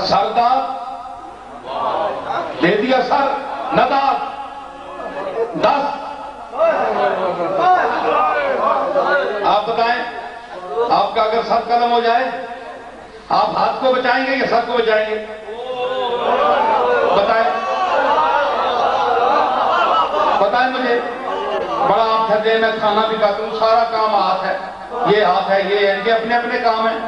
سردار دے دیا سر، نداد 10۔ آپ بتائیں، آپ کا اگر سر قلم ہو جائے آپ ہاتھ کو بچائیں گے یا سر کو بچائیں گے؟ بتائیں بتائیں مجھے۔ بڑا آپ کہتے ہیں میں کھانا بھی کھاتا ہوں، سارا کام ہاتھ ہے، یہ ہاتھ ہے، یہ ان کے اپنے اپنے کام ہیں،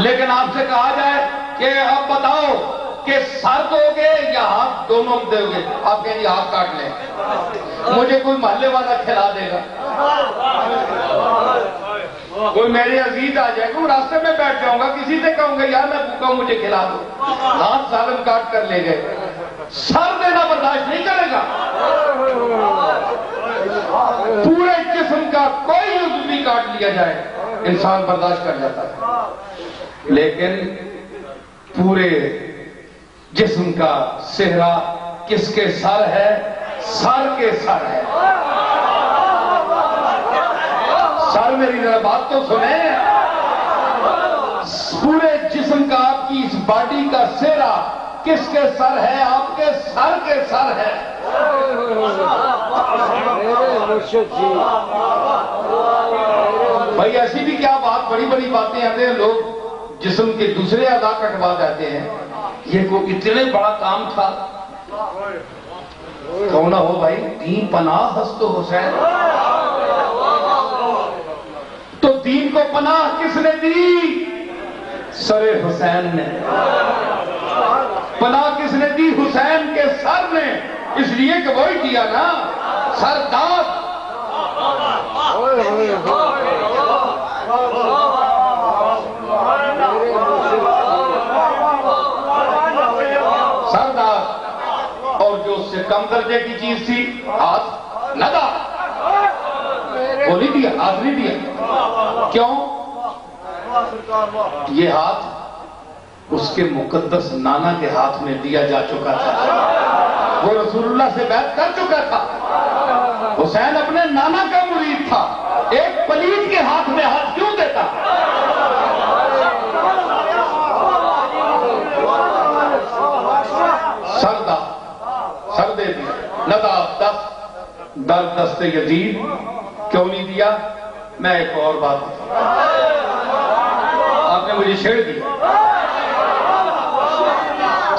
لیکن آپ سے کہا جائے کہ اب بتاؤ کہ سر دو گے یا ہاتھ دونوں دو گے؟ آپ کہیں گے ہاتھ کاٹ لیں، مجھے کوئی محلے والا کھلا دے گا، کوئی میرے عزیز آ جائے گا، راستے میں بیٹھ جاؤں گا، کسی سے کہوں گا یار میں بھوکا ہوں مجھے کھلا دو، ہاتھ ظالم کاٹ کر لے گئے، سر دینا برداشت نہیں کرے گا۔ پورے جسم کا کوئی عضو بھی کاٹ لیا جائے انسان برداشت کر جاتا ہے، لیکن پورے جسم کا صحرا کس کے سر ہے؟ سر کے سر ہے۔ سر میری ذرا بات تو سنیں، پورے جسم کا آپ کی اس باڈی کا صحرا کس کے سر ہے؟ آپ کے سر کے سر ہے۔ بھائی ایسی بھی کیا بات، بڑی بڑی باتیں آتے ہیں، لوگ جسم کے دوسرے اعضاء کٹوا جاتے ہیں، یہ کوئی اتنے بڑا کام تھا؟ کون نہ ہو بھائی، دین پناہ ہست حسین، تو دین کو پناہ کس نے دی؟ سر حسین نے۔ پناہ کس نے دی؟ حسین کے سر نے، اس لیے کہ وہی دیا نا سردار۔ سردار، اور جو اس سے کم درجے کی چیز تھی ہاتھ، ندا، وہ نہیں دیا، ہاتھ نہیں دیا۔ کیوں؟ یہ ہاتھ اس کے مقدس نانا کے ہاتھ میں دیا جا چکا تھا، وہ رسول اللہ سے بیعت کر چکا تھا۔ حسین اپنے نانا کا مرید تھا، ایک پلیت کے ہاتھ میں ہاتھ کیوں دیتا؟ سر دے دیا، ندا 10 در دست یزید۔ کیوں نہیں دیا؟ میں ایک اور بات بتاؤں، آپ نے مجھے چھیڑ دیا،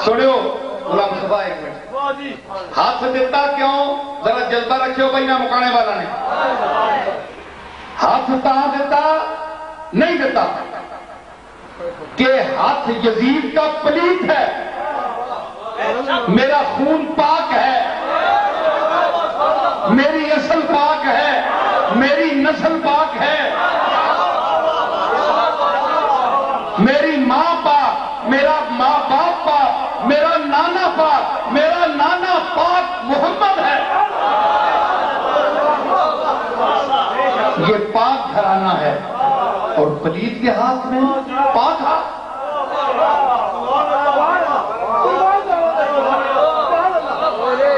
سنو غلام صفا ایک منٹ، ہاتھ دیتا کیوں؟ ذرا جذبہ رکھو بھائی، نہ مکانے والا نہیں، ہاتھ کہاں دیتا؟ نہیں دیتا کہ ہاتھ یزید کا پلیت ہے، میرا خون پاک ہے، میری اصل پاک ہے، میری نسل پاک ہے، میری ماں پاک، میرا ماں باپ پاک، میرا نانا پاک، میرا نانا پاک محمد ہے، یہ پاک گھرانہ ہے، اور پلیت کے ہاتھ میں پاک ہاتھ۔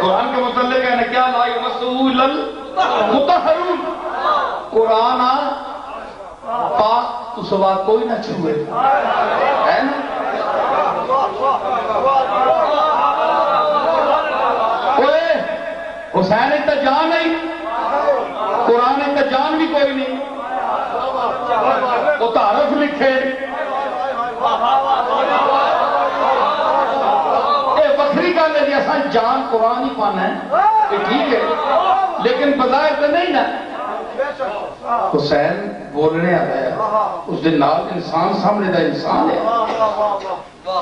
قرآن کے متعلق ہے نا کیا، لا یمسہ الا المطہرون، قرآن پاک تو سوا کوئی نہ چھوئے، ہے نا؟ حسین کا جان نہیں، قرآن کا جان بھی کوئی نہیں، وہ تعارف لکھے، بکری کا لے جیسا جان قرآن ہی پانا ہے کہ ٹھیک ہے، لیکن بظاہر تو نہیں نا۔ حسین بولنے آ گیا اس دن نال انسان سامنے دا انسان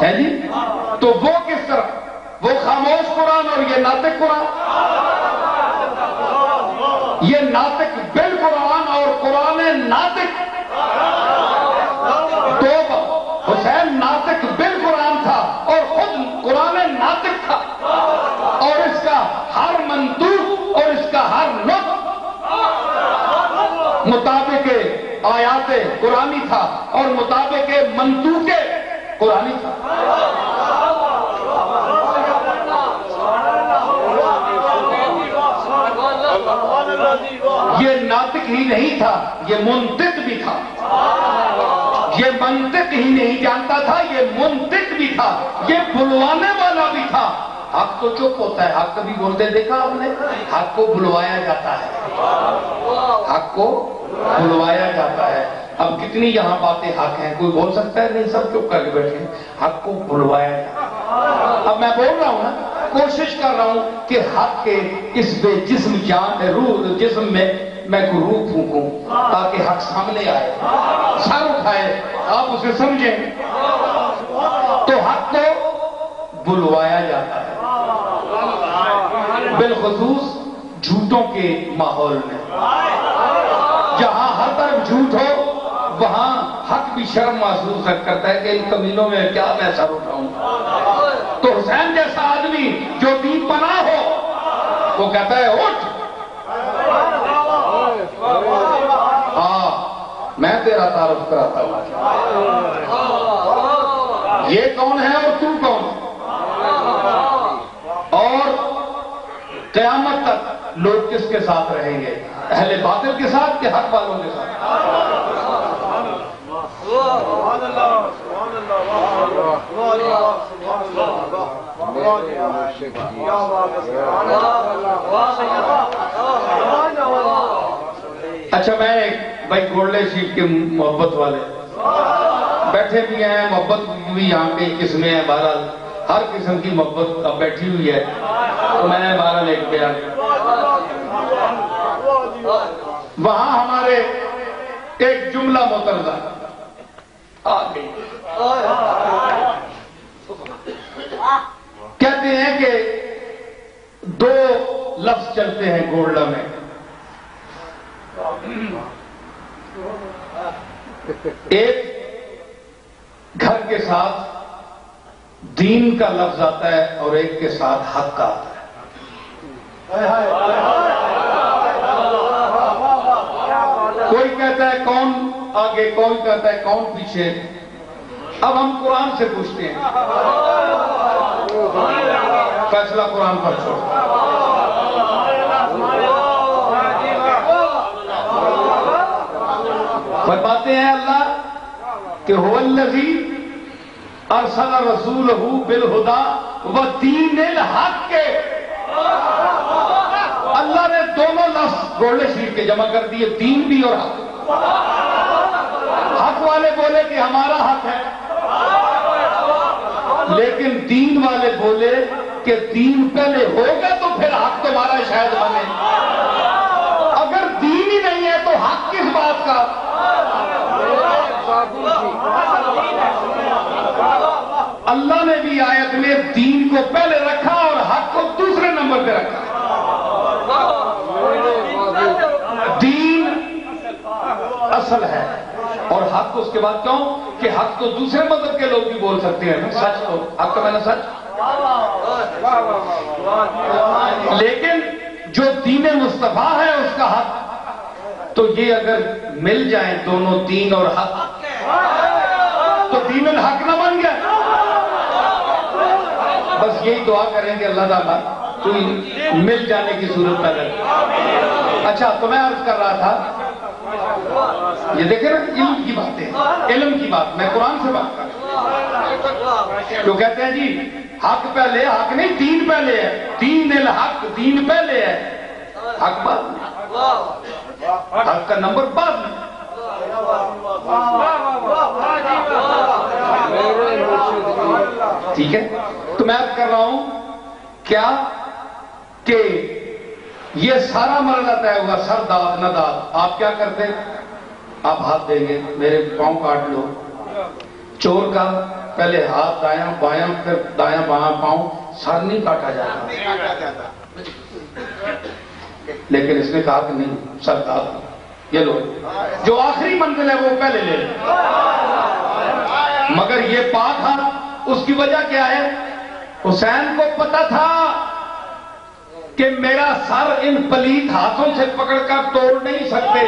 ہے جی، تو وہ کس طرح؟ وہ خاموش قرآن اور یہ ناطق قرآن، یہ ناطق بالقرآن اور قرآن ناطق تو حسین ناطق بالقرآن تھا اور خود قرآن ناطق تھا، اور اس کا ہر منطوق اور اس کا ہر نطق مطابق آیات قرآنی تھا اور مطابق منطوق قرآنی تھا۔ یہ ناطق ہی نہیں تھا، یہ منطق بھی تھا، یہ منطق ہی نہیں جانتا تھا، یہ منطق بھی تھا، یہ بلوانے والا بھی تھا۔ حق تو چپ ہوتا ہے، حق کبھی بولتے دیکھا آپ نے؟ حق کو بلوایا جاتا ہے، حق کو بلوایا جاتا ہے۔ اب کتنی یہاں باتیں حق ہیں، کوئی بول سکتا ہے؟ نہیں، سب چپ کر کے بیٹھے ہیں۔ حق کو بلوایا جاتا ہے۔ اب میں بول رہا ہوں نا، کوشش کر رہا ہوں کہ حق کے اس بے جسم جان روح جسم میں میں کو روح پھونکوں تاکہ حق سامنے آئے، سر اٹھائے، آپ اسے سمجھیں۔ تو حق کو بلوایا جاتا ہے، بالخصوص جھوٹوں کے ماحول میں۔ جہاں ہر طرف جھوٹ ہو وہاں حق بھی شرم محسوس کرتا ہے کہ ان کمینوں میں کیا میں سر اٹھاؤں۔ تو حسین جیسا آدمی جو دین پناہ ہو وہ کہتا ہے اٹھ، ہاں میں تیرا تعارف کراتا ہوں، یہ کون ہے اور تو کون ہے، اور قیامت تک لوگ کس کے ساتھ رہیں گے، اہل باطل کے ساتھ کہ حق والوں کے ساتھ؟ اچھا، میں ایک بھائی گولڈے شیف کے محبت والے بیٹھے بھی ہیں، محبت بھی یہاں پہ قسمیں ہیں، بہرحال ہر قسم کی محبت اب بیٹھی ہوئی ہے، تو میں نے بہرحال ایک بیان، وہاں ہمارے ایک جملہ مترجہ آ گئی، کہتے ہیں کہ دو لفظ چلتے ہیں گولڈا میں، ایک گھر کے ساتھ دین کا لفظ آتا ہے اور ایک کے ساتھ حق کا آتا ہے۔ کوئی کہتا ہے کون آگے، کوئی کہتا ہے کون پیچھے۔ اب ہم قرآن سے پوچھتے ہیں، فیصلہ قرآن پر چھوڑ۔ فرماتے ہیں اللہ کہ هو الذی ارسل رسولہ بالہدی ودین الحق، اللہ نے دونوں لفظ گولڈے شریف کے جمع کر دیے، دین بھی اور حق۔ حق والے بولے کہ ہمارا حق ہے، لیکن دین والے بولے کہ دین پہلے ہوگا تو پھر حق تمہارا شاید بنے، اگر دین ہی نہیں ہے تو حق کس بات کا؟ اللہ نے بھی آیت میں دین کو پہلے رکھا اور حق کو دوسرے نمبر پہ رکھا۔ دین اصل ہے اور حق اس کے بعد، کیوں کہ حق تو دوسرے مذہب کے لوگ بھی بول سکتے ہیں، سچ تو حق کا میں نے سچ، لیکن جو دین مصطفیٰ ہے اس کا حق، تو یہ اگر مل جائیں دونوں دین اور حق تو دین الحق نہ بن گیا۔ بس یہی دعا کریں گے اللہ تعالیٰ تو مل جانے کی صورت اگر۔ اچھا، تو میں عرض کر رہا تھا، یہ دیکھیں نا علم کی باتیں، علم کی بات، میں قرآن سے بات کر رہا ہوں۔ جو کہتے ہیں جی حق پہلے، حق نہیں دین پہلے ہے، دین الحق، دین پہلے ہے، حق بعد میں، حق کا نمبر بعد میں۔ ٹھیک ہے، تو میں عرض کر رہا ہوں کیا کہ یہ سارا مرحلہ طے ہوا، سر داد نہ داد، آپ کیا کرتے؟ آپ ہاتھ دیں گے، میرے پاؤں کاٹ لو۔ چور کا پہلے ہاتھ دایاں بایاں پھر دایاں بایاں پاؤں، سر نہیں کاٹا جاتا، لیکن اس نے کہا کہ نہیں، سر داد، یہ لو، جو آخری منزل ہے وہ پہلے لے لیں۔ مگر یہ پاک ہاتھ، اس کی وجہ کیا ہے؟ حسین کو پتا تھا کہ میرا سر ان پلیت ہاتھوں سے پکڑ کر توڑ نہیں سکتے،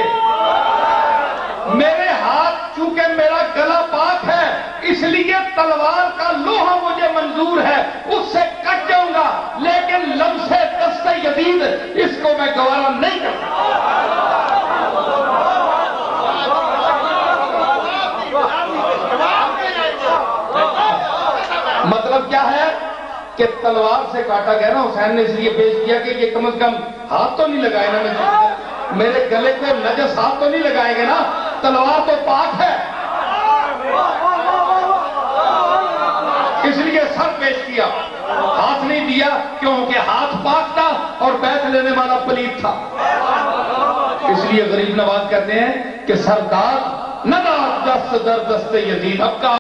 میرے ہاتھ چونکہ میرا گلا پاک ہے اس لیے تلوار کا لوہا مجھے منظور ہے، اس سے کٹ جاؤں گا، لیکن لمس دست یدید اس کو میں گوارا نہیں کرتا۔ مقصد کیا ہے کہ تلوار سے کاٹا گیا نا. حسین نے اس لیے پیش کیا کہ یہ کم از کم ہاتھ تو نہیں لگائے نا, میرے گلے کو نجس ہاتھ تو نہیں لگائے گے نا, تلوار تو پاک ہے. اس لیے سر پیش کیا, ہاتھ نہیں دیا, کیونکہ ہاتھ پاک تھا اور بیعت لینے والا پلیت تھا. اس لیے غریب نواز کہتے ہیں کہ سردار نہ دست در دست یزید. اب کا